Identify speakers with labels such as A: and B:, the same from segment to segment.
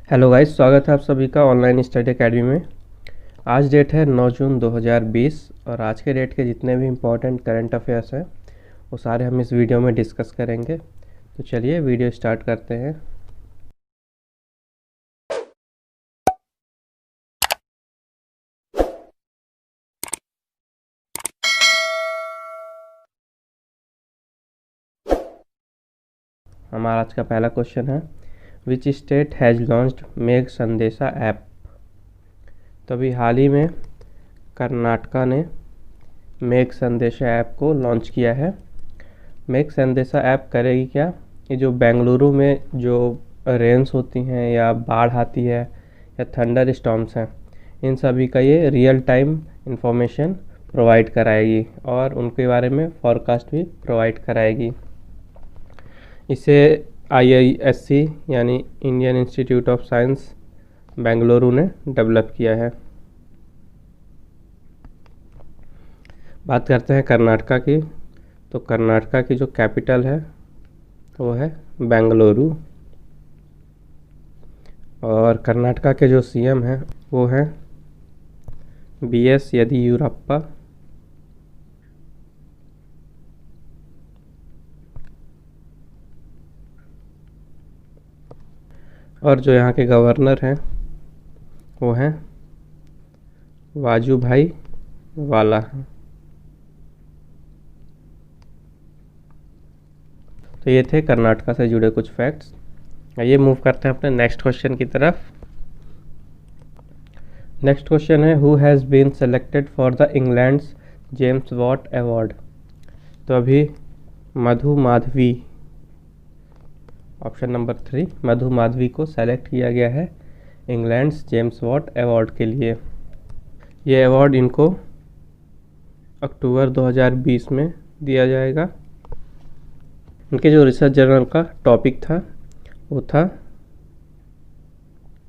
A: Hello guys, स्वागत है आप सभी का ऑनलाइन स्टडी एकेडमी में। आज डेट है 9 जून 2020 और आज के डेट के जितने भी इम्पोर्टेंट करंट अफेयर्स हैं वो सारे हम इस वीडियो में डिस्कस करेंगे। तो चलिए वीडियो स्टार्ट करते हैं। हमारा आज का पहला क्वेश्चन है, विच स्टेट हैज़ लॉन्च्ड मेघ संदेशा ऐप। तो अभी हाल ही में कर्नाटका ने मेघ संदेशा ऐप को लॉन्च किया है। मेघ संदेशा ऐप करेगी क्या? ये जो बेंगलुरु में जो रेन्स होती हैं या बाढ़ आती है या थंडर स्टॉर्म्स हैं, इन सभी का ये रियल टाइम इंफॉर्मेशन प्रोवाइड कराएगी और उनके बारे में फॉरकास्ट भी प्रोवाइड कराएगी। इसे IISC यानी Indian institute of science Bengaluru ने डेवलप किया है। बात करते हैं कर्नाटका की। तो कर्नाटका की जो कैपिटल है वो है बेंगलुरु और कर्नाटका के जो CM हैं वो हैं BS येदियुरप्पा और जो यहाँ के गवर्नर हैं वो हैं वाजुभाई वाला। तो ये थे कर्नाटका से जुड़े कुछ फैक्ट्स। ये मूव करते हैं अपने नेक्स्ट क्वेश्चन की तरफ। नेक्स्ट क्वेश्चन है, who has been selected for the England's James Watt award. तो अभी मधु माधवी, ऑप्शन नंबर 3, मधु माधवी को सेलेक्ट किया गया है इंग्लैंड्स जेम्स वॉट अवार्ड के लिए। ये अवार्ड इनको अक्टूबर 2020 में दिया जाएगा। उनके जो रिसर्च जर्नल का टॉपिक था वो था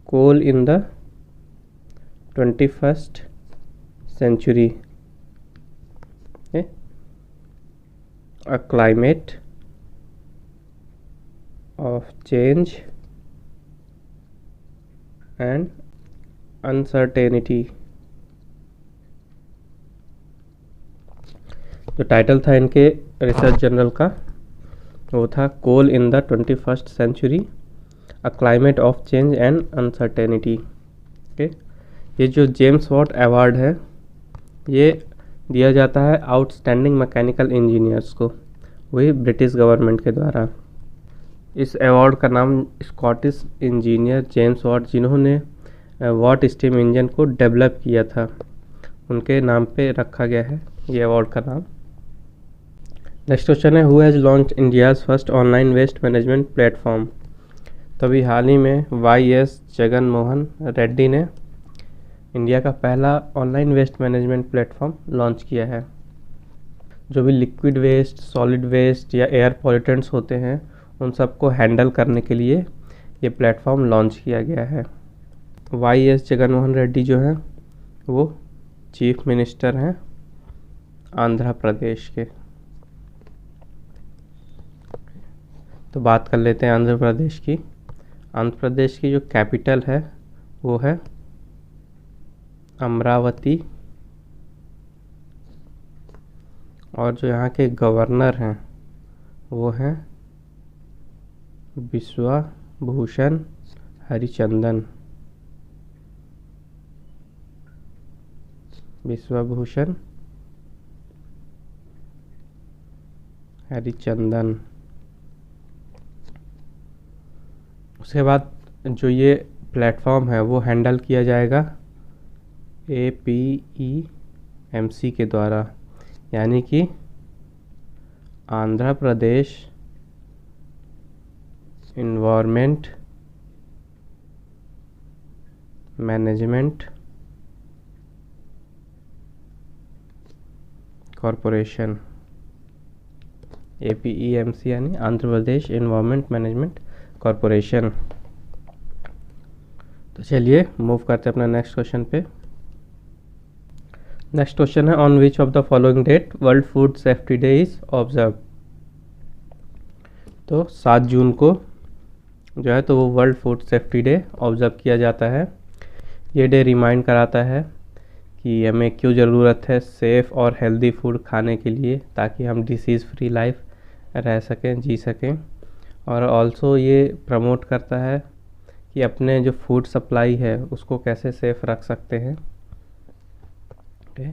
A: coal in the 21st century, a climate of change and uncertainty. जो टाइटल था इनके रिसर्च जर्नल का वो था coal in the 21st century, a climate of change and uncertainty. ये जो जेम्स वॉट अवार्ड है ये दिया जाता है आउटस्टैंडिंग मैकेनिकल इंजीनियर्स को, वही ब्रिटिश गवर्नमेंट के द्वारा। इस अवार्ड का नाम स्कॉटिश इंजीनियर जेम्स वॉट, जिन्होंने वॉट स्टीम इंजन को डेवलप किया था, उनके नाम पे रखा गया है ये अवार्ड का नाम। नेक्स्ट क्वेश्चन है, who has launch India's first online waste management platform. तो अभी हाल ही में YS जगन मोहन रेड्डी ने इंडिया का पहला online waste management platform launch किया है। जो भी लिक्विड वेस्ट, सॉलिड वेस्ट या एयर पॉल्यूटेंट्स होते हैं उन सबको हैंडल करने के लिए ये प्लेटफॉर्म लॉन्च किया गया है। YS जगन मोहन रेड्डी जो हैं वो चीफ मिनिस्टर हैं आंध्र प्रदेश के। तो बात कर लेते हैं आंध्र प्रदेश की। आंध्र प्रदेश की जो कैपिटल है वो है अमरावती और जो यहाँ के गवर्नर हैं वो हैं बिश्वभूषण हरिचंदन। बिश्वभूषण हरिचंदन। उसके बाद जो ये प्लेटफॉर्म है वो हैंडल किया जाएगा APEMC के द्वारा, यानी कि Andhra Pradesh environment management corporation. APEMC यानी Andhra Pradesh environment management corporation. तो चलिए मूव करते हैं अपना नेक्स्ट क्वेश्चन पे। नेक्स्ट क्वेश्चन है, on which of the following date World Food Safety Day is observe. तो 7 जून को जो है तो वो World Food Safety Day observe किया जाता है। ये डे रिमाइंड कराता है कि हमें क्यों ज़रूरत है सेफ़ और हेल्दी फूड खाने के लिए, ताकि हम डिसीज़ फ्री लाइफ रह सकें, जी सकें। और ऑल्सो ये प्रमोट करता है कि अपने जो फूड सप्लाई है उसको कैसे सेफ़ रख सकते हैं। ओके,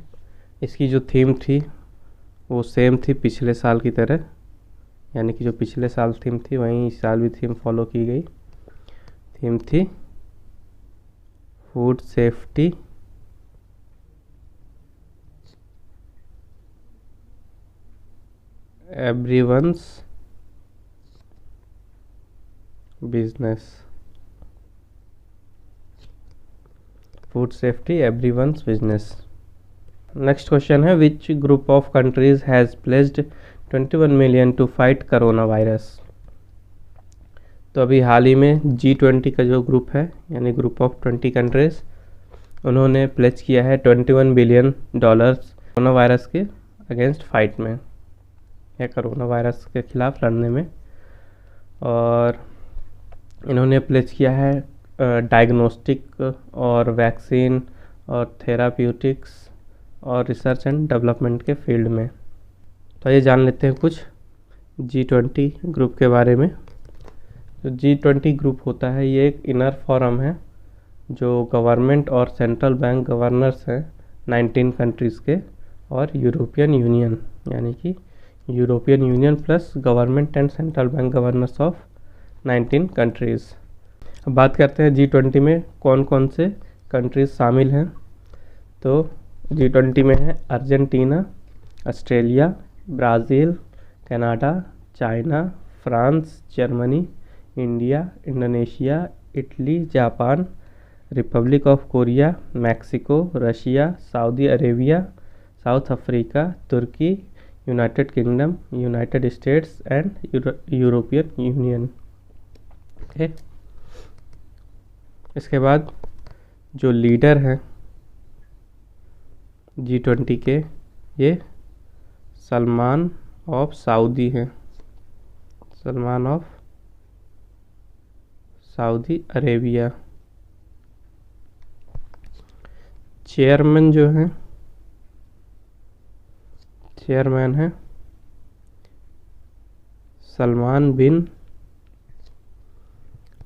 A: इसकी जो थीम थी वो सेम थी पिछले साल की तरह, यानी कि जो पिछले साल थीम थी वहीं इस साल भी थीम फॉलो की गई। थीम थी food safety everyone's business. Food safety everyone's business. Next question है, which group of countries has placed 21 million to fight corona virus. तो अभी हाल ही में G20 का जो ग्रुप है, यानी ग्रुप ऑफ 20 कंट्रीज, उन्होंने प्लेज किया है 21 बिलियन डॉलर्स कोरोना वायरस के अगेंस्ट फाइट में, या कोरोना वायरस के खिलाफ लड़ने में। और इन्होंने प्लेज किया है डायग्नोस्टिक और वैक्सीन और थेराप्यूटिक्स और रिसर्च एंड डेवलपमेंट के फील्ड में। तो ये जान लेते हैं कुछ G20 ग्रुप के बारे में। जो G20 ग्रुप होता है ये एक इनर फोरम है जो गवर्नमेंट और सेंट्रल बैंक गवर्नर्स हैं 19 कंट्रीज़ के, और यूरोपियन यूनियन, यानी कि European union plus government and central bank governors of 19 countries. अब बात करते हैं G20 में कौन कौन से कंट्रीज़ शामिल हैं। तो G20 में है Argentina, Australia, Brazil, Canada, China, France, Germany, India, Indonesia, Italy, Japan, Republic of Korea, Mexico, Russia, Saudi Arabia, South Africa, Turkey, United Kingdom, United States and European Union. Okay, इसके बाद जो leader हैं G20 के, ये Salman of Saudi हैं, Salman of Saudi Arabia. Chairman जो हैं, chairman हैं सलमान बिन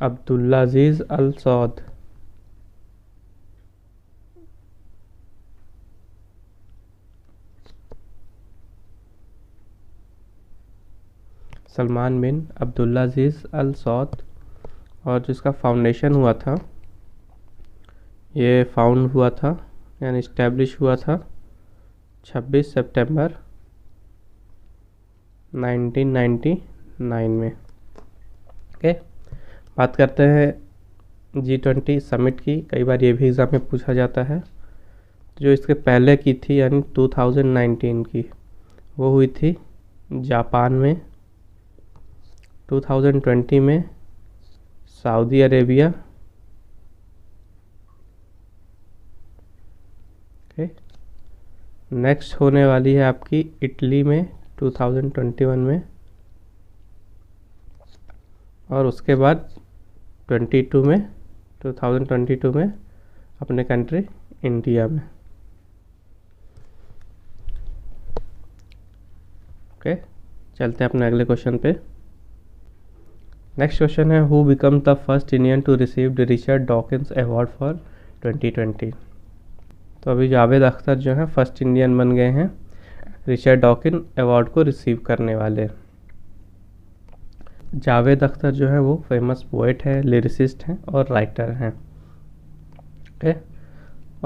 A: अब्दुल्लाजीज़ अल सौद। सलमान बिन अब्दुल्लाजीज़ अल सौद। और जिसका फाउंडेशन हुआ था, ये फाउंड हुआ था यानी इस्टेब्लिश हुआ था 26 सितंबर 1999 में। ओके, बात करते हैं G20 समिट की। कई बार ये भी एग्ज़ाम में पूछा जाता है। जो इसके पहले की थी यानी 2019 की, वो हुई थी जापान में। 2020 में सऊदी अरेबिया। ओके, नेक्स्ट होने वाली है आपकी इटली में 2021 में, और उसके बाद 2022 में अपने कंट्री इंडिया में। ओके, चलते हैं अपने अगले क्वेश्चन पे। नेक्स्ट क्वेश्चन है, who become the first Indian to receive the Richard Dawkins award for 2020। तो अभी जावेद अख्तर जो है फर्स्ट इंडियन बन गए हैं रिचर्ड डॉकिन अवार्ड को रिसीव करने वाले। जावेद अख्तर जो है वो फेमस पोएट है, लिरिसिस्ट हैं और राइटर हैं। ओके,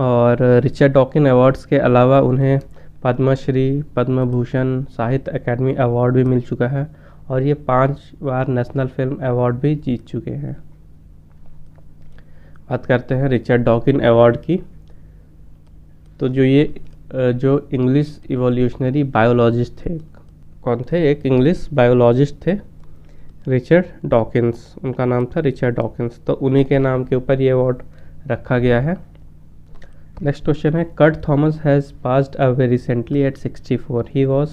A: और रिचर्ड डॉकिन अवार्ड्स के अलावा उन्हें पद्मश्री, पद्म भूषण, साहित्य अकादमी अवार्ड भी मिल चुका है, और ये 5 बार नेशनल फिल्म अवार्ड भी जीत चुके हैं। बात करते हैं रिचर्ड डॉकिन अवार्ड की। तो जो इंग्लिश इवोल्यूशनरी बायोलॉजिस्ट थे, कौन थे? एक इंग्लिश बायोलॉजिस्ट थे रिचर्ड डॉकिंस, उनका नाम था रिचर्ड डॉकिंस। तो उन्हीं के नाम के ऊपर ये अवार्ड रखा गया है। नेक्स्ट क्वेश्चन है, Kurt Thomas has passed away recently at 64। He was,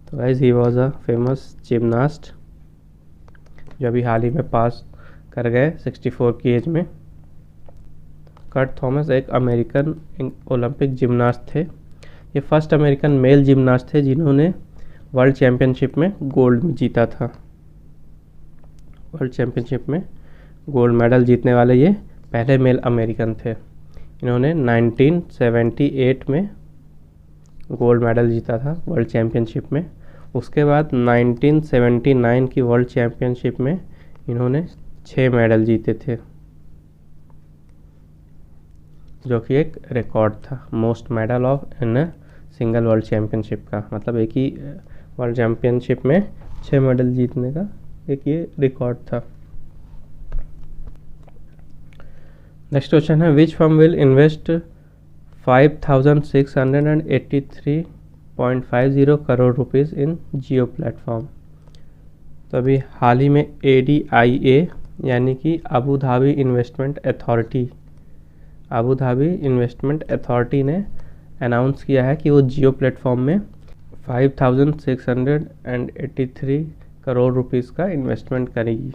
A: तो guys he was a famous gymnast जो अभी हाल ही में पास कर गए 64 की एज में। कर्ट थॉमस एक अमेरिकन ओलंपिक जिम्नास्ट थे। ये फर्स्ट अमेरिकन मेल जिम्नास्ट थे जिन्होंने वर्ल्ड चैम्पियनशिप में गोल्ड जीता था। वर्ल्ड चैम्पियनशिप में गोल्ड मेडल जीतने वाले ये पहले मेल अमेरिकन थे। इन्होंने 1978 में गोल्ड मेडल जीता था वर्ल्ड चैम्पियनशिप में। उसके बाद 1979 की वर्ल्ड चैम्पियनशिप में इन्होंने 6 मेडल जीते थे, जो कि एक रिकॉर्ड था most medal of in single world championship का। मतलब एक ही वर्ल्ड चैम्पियनशिप में 6 मेडल जीतने का एक ये रिकॉर्ड था। नेक्स्ट क्वेश्चन है विच firm will invest 5,683.50 crore rupees in Jio platform. तो अभी हाल ही में ADIA यानी कि अबू धाबी इन्वेस्टमेंट अथॉरिटी ने अनाउंस किया है कि वो जियो प्लेटफॉर्म में 5,683 करोड़ रुपीज़ का इन्वेस्टमेंट करेगी।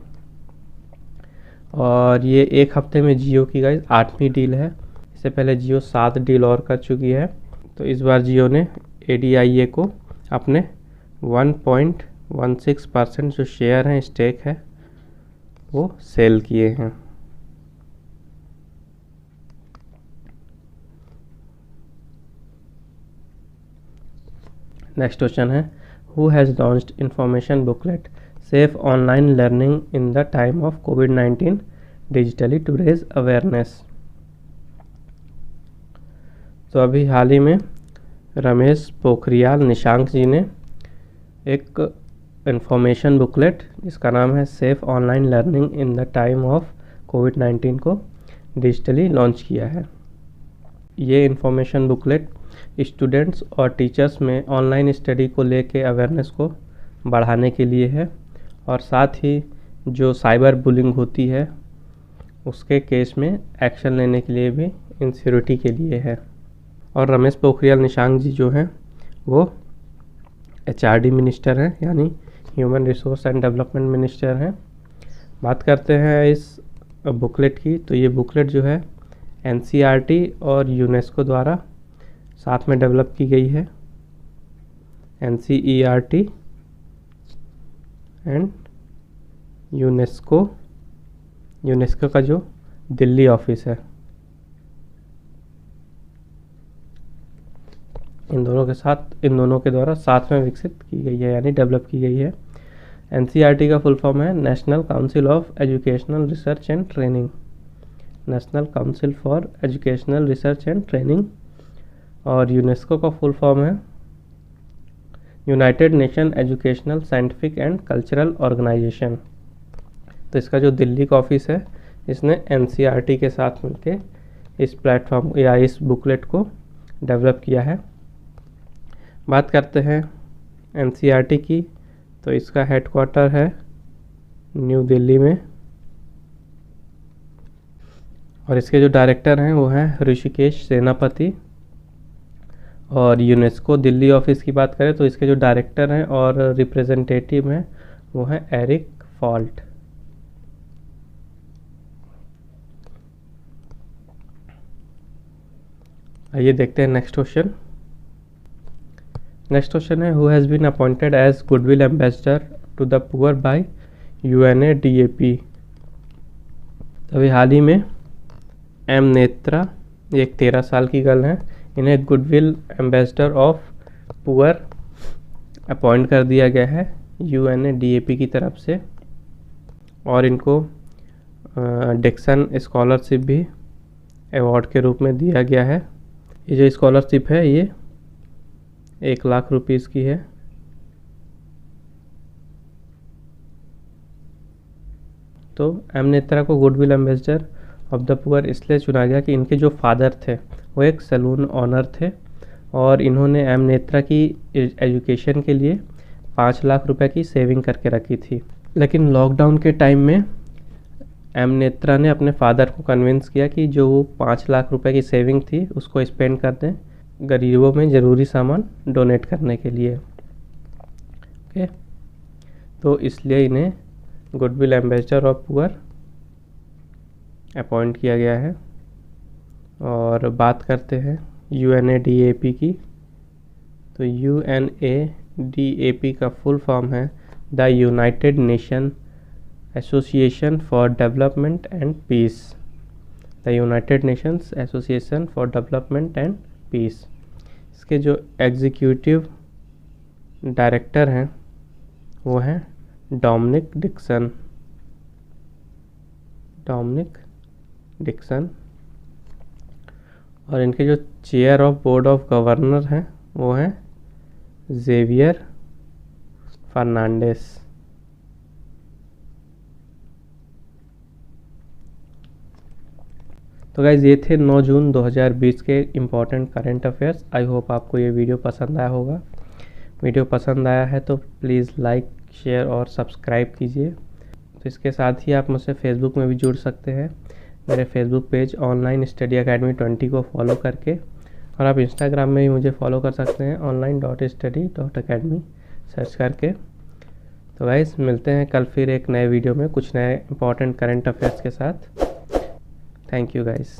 A: और ये एक हफ्ते में जियो की गाइस 8वीं डील है। इससे पहले जियो 7 डील और कर चुकी है। तो इस बार जियो ने ADIA को अपने 1.16% जो शेयर हैं, स्टेक है, वो सेल किए हैं। नेक्स्ट क्वेश्चन है who has launched information booklet safe online learning in the time of कोविड-19 डिजिटली टू रेज अवेयरनेस। तो अभी हाल ही में रमेश पोखरियाल निशंक जी ने एक इंफॉर्मेशन बुकलेट जिसका नाम है safe online learning in the time of कोविड-19 को डिजिटली लॉन्च किया है। ये इंफॉर्मेशन बुकलेट स्टूडेंट्स और टीचर्स में ऑनलाइन स्टडी को लेके अवेयरनेस को बढ़ाने के लिए है और साथ ही जो साइबर बुलिंग होती है उसके केस में एक्शन लेने के लिए भी इंसिक्योरिटी के लिए है। और रमेश पोखरियाल निशंक जी जो हैं वो HRD मिनिस्टर हैं, यानी human resource and development minister हैं। बात करते हैं इस बुकलेट की, तो ये बुकलेट जो है NCERT और यूनेस्को द्वारा साथ में डेवलप की गई है। NCERT एंड यूनेस्को का जो दिल्ली ऑफिस है, इन दोनों के द्वारा साथ में विकसित की गई है, यानी डेवलप की गई है। NCERT का फुल फॉर्म है National Council of Educational Research and Training, National Council for Educational Research and Training. और यूनेस्को का फुल फॉर्म है United Nation Educational Scientific and Cultural Organisation. तो इसका जो दिल्ली का ऑफिस है इसने NCERT के साथ मिलकर इस प्लेटफॉर्म या इस बुकलेट को डेवलप किया है। बात करते हैं NCERT की, तो इसका हेडक्वार्टर है न्यू दिल्ली में और इसके जो डायरेक्टर हैं वो हैं ऋषिकेश सेनापति। और यूनेस्को दिल्ली ऑफिस की बात करें तो इसके जो डायरेक्टर हैं और रिप्रेजेंटेटिव हैं वो हैं एरिक फॉल्ट। आइए देखते हैं नेक्स्ट क्वेश्चन। नेक्स्ट क्वेश्चन है who has been appointed as goodwill ambassador to the poor by UNADAP। अभी हाल ही में M नेत्रा, ये एक 13 साल की गर्ल हैं, इन्हें goodwill ambassador of poor appoint कर दिया गया है UNADAP की तरफ से। और इनको डिक्सन स्कॉलरशिप भी अवार्ड के रूप में दिया गया है। ये जो स्कॉलरशिप है ये 1 लाख रुपीज़ की है। तो M नेत्रा को goodwill ambassador of the poor इसलिए चुना गया कि इनके जो फादर थे वो एक सैलून ऑनर थे और इन्होंने M नेत्रा की एजुकेशन के लिए 5 लाख रुपए की सेविंग करके रखी थी। लेकिन लॉकडाउन के टाइम में M नेत्रा ने अपने फादर को कन्विंस किया कि जो वो 5 लाख रुपए की सेविंग थी उसको स्पेंड कर दें गरीबों में ज़रूरी सामान डोनेट करने के लिए। ओके, तो इसलिए इन्हें goodwill ambassador of poor appoint किया गया है। और बात करते हैं UNADAP की। तो UNADAP का फुल फॉर्म है the United Nation Association for Development and Peace. The United Nations Association for Development and Peace. इसके जो एग्जीक्यूटिव डायरेक्टर हैं वो हैं डोमिनिक डिक्सन। और इनके जो chair of board of governor हैं वो हैं जेवियर फर्नांडिस। तो गाइज ये थे 9 जून 2020 के important current affairs. I hope आपको ये वीडियो पसंद आया होगा। वीडियो पसंद आया है तो प्लीज़ लाइक, शेयर और सब्सक्राइब कीजिए। तो इसके साथ ही आप मुझसे फेसबुक में भी जुड़ सकते हैं मेरे Facebook page online study academy 20 को फॉलो करके। और आप इंस्टाग्राम में भी मुझे फॉलो कर सकते हैं online.study.academy सर्च करके। तो गाइज मिलते हैं कल फिर एक नए वीडियो में कुछ नए इंपॉर्टेंट करंट अफेयर्स के साथ। Thank you guys.